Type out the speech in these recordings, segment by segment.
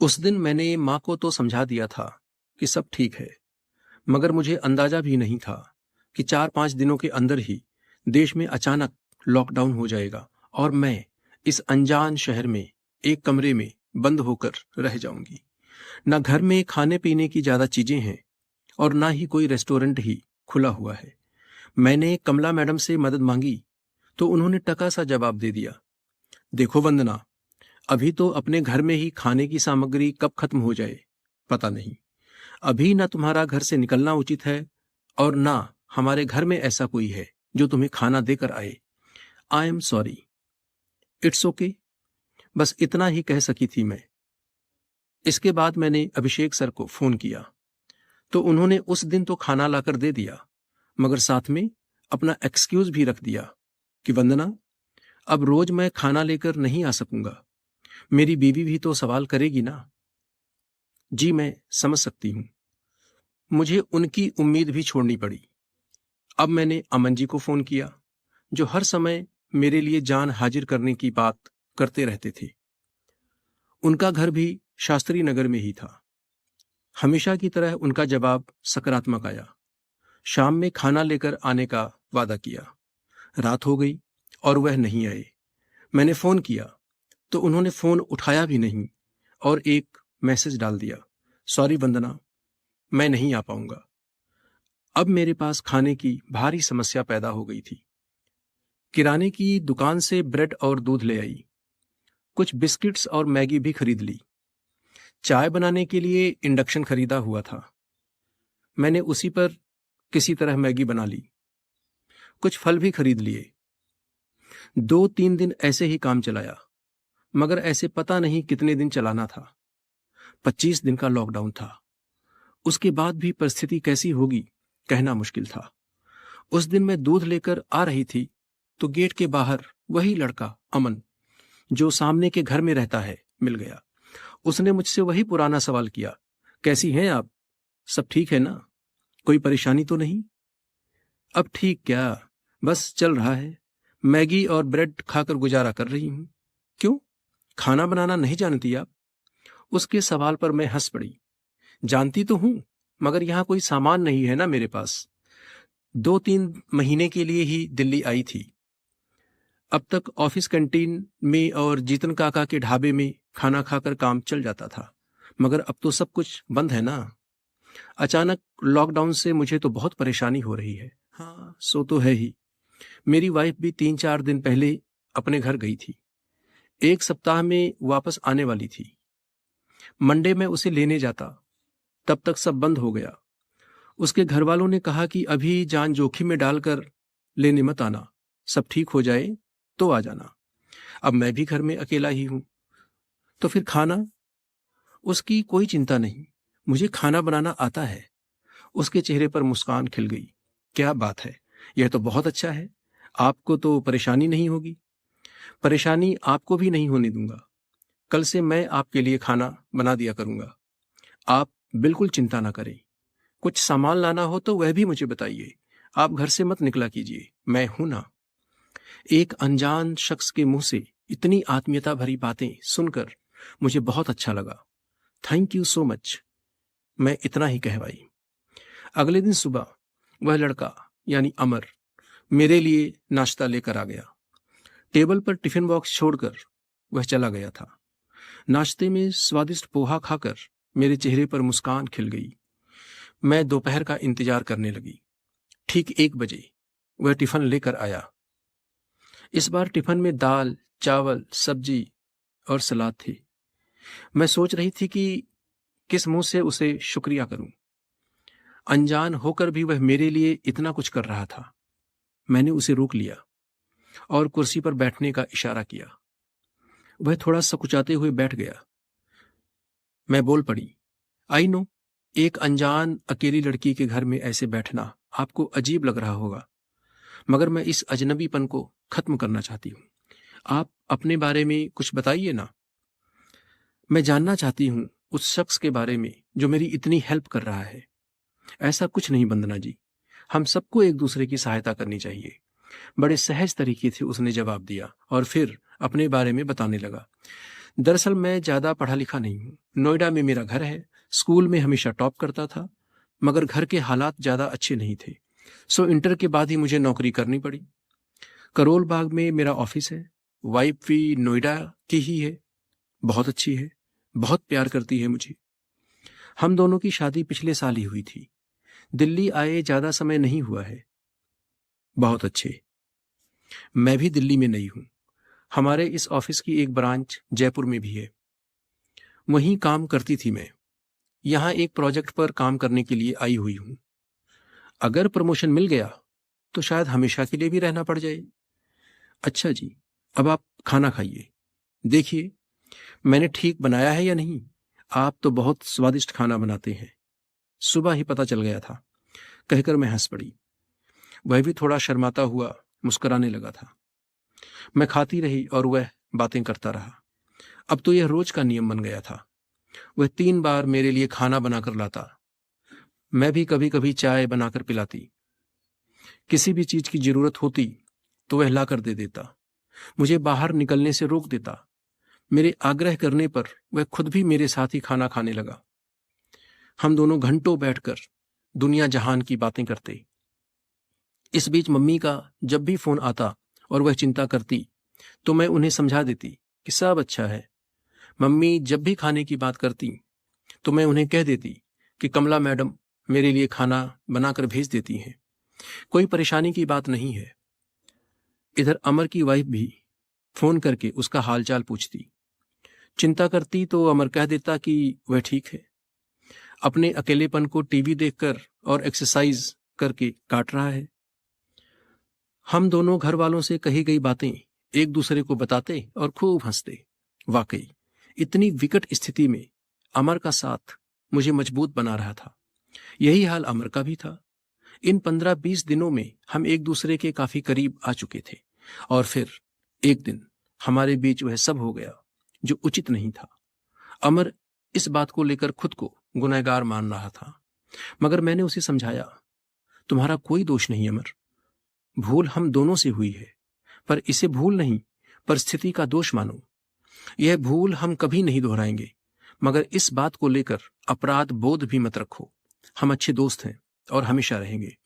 उस दिन मैंने माँ को तो समझा दिया था कि सब ठीक है, मगर मुझे अंदाजा भी नहीं था कि 4-5 दिनों के अंदर ही देश में अचानक लॉकडाउन हो जाएगा और मैं इस अनजान शहर में एक कमरे में बंद होकर रह जाऊंगी। ना घर में खाने पीने की ज्यादा चीजें हैं और ना ही कोई रेस्टोरेंट ही खुला हुआ है। मैंने कमला मैडम से मदद मांगी तो उन्होंने टका सा जवाब दे दिया, देखो वंदना, अभी तो अपने घर में ही खाने की सामग्री कब खत्म हो जाए पता नहीं। अभी ना तुम्हारा घर से निकलना उचित है और ना हमारे घर में ऐसा कोई है जो तुम्हें खाना देकर आए। I am sorry. It's okay. बस इतना ही कह सकी थी मैं। इसके बाद मैंने अभिषेक सर को फोन किया तो उन्होंने उस दिन तो खाना लाकर दे दिया, मगर साथ में अपना एक्सक्यूज भी रख दिया कि वंदना, अब रोज मैं खाना लेकर नहीं आ सकूंगा, मेरी बीवी भी तो सवाल करेगी ना। जी मैं समझ सकती हूं। मुझे उनकी उम्मीद भी छोड़नी पड़ी। अब मैंने अमन जी को फोन किया जो हर समय मेरे लिए जान हाजिर करने की बात करते रहते थे। उनका घर भी शास्त्री नगर में ही था। हमेशा की तरह उनका जवाब सकारात्मक आया। शाम में खाना लेकर आने का वादा किया। रात हो गई और वह नहीं आए। मैंने फोन किया तो उन्होंने फोन उठाया भी नहीं और एक मैसेज डाल दिया, सॉरी वंदना, मैं नहीं आ पाऊंगा। अब मेरे पास खाने की भारी समस्या पैदा हो गई थी। किराने की दुकान से ब्रेड और दूध ले आई। कुछ बिस्किट्स और मैगी भी खरीद ली। चाय बनाने के लिए इंडक्शन खरीदा हुआ था। मैंने उसी पर किसी तरह मैगी बना ली। कुछ फल भी खरीद लिए। 2-3 दिन ऐसे ही काम चलाया, मगर ऐसे पता नहीं कितने दिन चलाना था। 25 दिन का लॉकडाउन था। उसके बाद भी परिस्थिति कैसी होगी कहना मुश्किल था। उस दिन मैं दूध लेकर आ रही थी तो गेट के बाहर वही लड़का अमन जो सामने के घर में रहता है मिल गया। उसने मुझसे वही पुराना सवाल किया, कैसी हैं आप, सब ठीक है ना, कोई परेशानी तो नहीं। अब ठीक क्या, बस चल रहा है, मैगी और ब्रेड खाकर गुजारा कर रही हूं। क्यों, खाना बनाना नहीं जानती आप? उसके सवाल पर मैं हंस पड़ी। जानती तो हूं, मगर यहां कोई सामान नहीं है ना मेरे पास। 2-3 महीने के लिए ही दिल्ली आई थी। अब तक ऑफिस कैंटीन में और जीतन काका के ढाबे में खाना खाकर काम चल जाता था, मगर अब तो सब कुछ बंद है ना। अचानक लॉकडाउन से मुझे तो बहुत परेशानी हो रही है। हाँ, सो तो है ही। मेरी वाइफ भी 3-4 दिन पहले अपने घर गई थी। 1 सप्ताह में वापस आने वाली थी। मंडे में उसे लेने जाता, तब तक सब बंद हो गया। उसके घर वालों ने कहा कि अभी जान जोखिम में डालकर लेने मत आना, सब ठीक हो जाए तो आ जाना। अब मैं भी घर में अकेला ही हूं, तो फिर खाना? उसकी कोई चिंता नहीं, मुझे खाना बनाना आता है। उसके चेहरे पर मुस्कान खिल गई। क्या बात है, यह तो बहुत अच्छा है। आपको तो परेशानी नहीं होगी। परेशानी आपको भी नहीं होने दूंगा। कल से मैं आपके लिए खाना बना दिया करूंगा। आप बिल्कुल चिंता ना करें। कुछ सामान लाना हो तो वह भी मुझे बताइए। आप घर से मत निकला कीजिए, मैं हूं ना। एक अनजान शख्स के मुंह से इतनी आत्मीयता भरी बातें सुनकर मुझे बहुत अच्छा लगा। थैंक यू सो मच, मैं इतना ही कहवाई। अगले दिन सुबह वह लड़का यानी अमर मेरे लिए नाश्ता लेकर आ गया। टेबल पर टिफिन बॉक्स छोड़कर वह चला गया था। नाश्ते में स्वादिष्ट पोहा खाकर मेरे चेहरे पर मुस्कान खिल गई। मैं दोपहर का इंतजार करने लगी। ठीक 1 बजे वह टिफिन लेकर आया। इस बार टिफिन में दाल, चावल, सब्जी और सलाद थी। मैं सोच रही थी कि किस मुंह से उसे शुक्रिया करूं। अनजान होकर भी वह मेरे लिए इतना कुछ कर रहा था। मैंने उसे रोक लिया और कुर्सी पर बैठने का इशारा किया। वह थोड़ा सकुचाते हुए बैठ गया। मैं बोल पड़ी, आई नो, एक अनजान अकेली लड़की के घर में ऐसे बैठना आपको अजीब लग रहा होगा, मगर मैं इस अजनबीपन को खत्म करना चाहती हूँ। आप अपने बारे में कुछ बताइए ना। मैं जानना चाहती हूँ उस शख्स के बारे में जो मेरी इतनी हेल्प कर रहा है। ऐसा कुछ नहीं वंदना जी, हम सबको एक दूसरे की सहायता करनी चाहिए। बड़े सहज तरीके से उसने जवाब दिया और फिर अपने बारे में बताने लगा। दरअसल मैं ज्यादा पढ़ा लिखा नहीं हूँ। नोएडा में मेरा घर है, स्कूल में हमेशा टॉप करता था, मगर घर के हालात ज्यादा अच्छे नहीं थे, सो इंटर के बाद ही मुझे नौकरी करनी पड़ी। करोल बाग में मेरा ऑफिस है। वाइफ भी नोएडा की ही है, बहुत अच्छी है, बहुत प्यार करती है मुझे। हम दोनों की शादी पिछले साल ही हुई थी। दिल्ली आए ज्यादा समय नहीं हुआ है। बहुत अच्छे। मैं भी दिल्ली में नहीं हूं। हमारे इस ऑफिस की एक ब्रांच जयपुर में भी है, वहीं काम करती थी मैं। यहां एक प्रोजेक्ट पर काम करने के लिए आई हुई हूं। अगर प्रमोशन मिल गया तो शायद हमेशा के लिए भी रहना पड़ जाए। अच्छा जी, अब आप खाना खाइए। देखिए मैंने ठीक बनाया है या नहीं। आप तो बहुत स्वादिष्ट खाना बनाते हैं, सुबह ही पता चल गया था, कहकर मैं हंस पड़ी। वह भी थोड़ा शर्माता हुआ मुस्कुराने लगा था। मैं खाती रही और वह बातें करता रहा। अब तो यह रोज का नियम बन गया था। वह 3 बार मेरे लिए खाना बनाकर लाता। मैं भी कभी कभी चाय बनाकर पिलाती। किसी भी चीज की जरूरत होती तो वह ला कर दे देता। मुझे बाहर निकलने से रोक देता। मेरे आग्रह करने पर वह खुद भी मेरे साथ ही खाना खाने लगा। हम दोनों घंटों बैठकर दुनिया जहान की बातें करते। इस बीच मम्मी का जब भी फोन आता और वह चिंता करती तो मैं उन्हें समझा देती कि सब अच्छा है। मम्मी जब भी खाने की बात करती तो मैं उन्हें कह देती कि कमला मैडम मेरे लिए खाना बनाकर भेज देती हैं, कोई परेशानी की बात नहीं है। इधर अमर की वाइफ भी फोन करके उसका हालचाल पूछती। चिंता करती तो अमर कह देता कि वह ठीक है, अपने अकेलेपन को टीवी देखकर और एक्सरसाइज करके काट रहा है। हम दोनों घर वालों से कही गई बातें एक दूसरे को बताते और खूब हंसते। वाकई इतनी विकट स्थिति में अमर का साथ मुझे मजबूत बना रहा था। यही हाल अमर का भी था। इन 15-20 दिनों में हम एक दूसरे के काफी करीब आ चुके थे और फिर एक दिन हमारे बीच वह सब हो गया जो उचित नहीं था। अमर इस बात को लेकर खुद को गुनहगार मान रहा था, मगर मैंने उसे समझाया, तुम्हारा कोई दोष नहीं अमर, भूल हम दोनों से हुई है, पर इसे भूल नहीं, परिस्थिति का दोष मानो। यह भूल हम कभी नहीं दोहराएंगे, मगर इस बात को लेकर अपराध बोध भी मत रखो। हम अच्छे दोस्त हैं और हमेशा रहेंगे।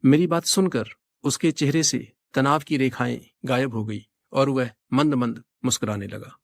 मेरी बात सुनकर उसके चेहरे से तनाव की रेखाएं गायब हो गई और वह मंद मंद मुस्कुराने लगा।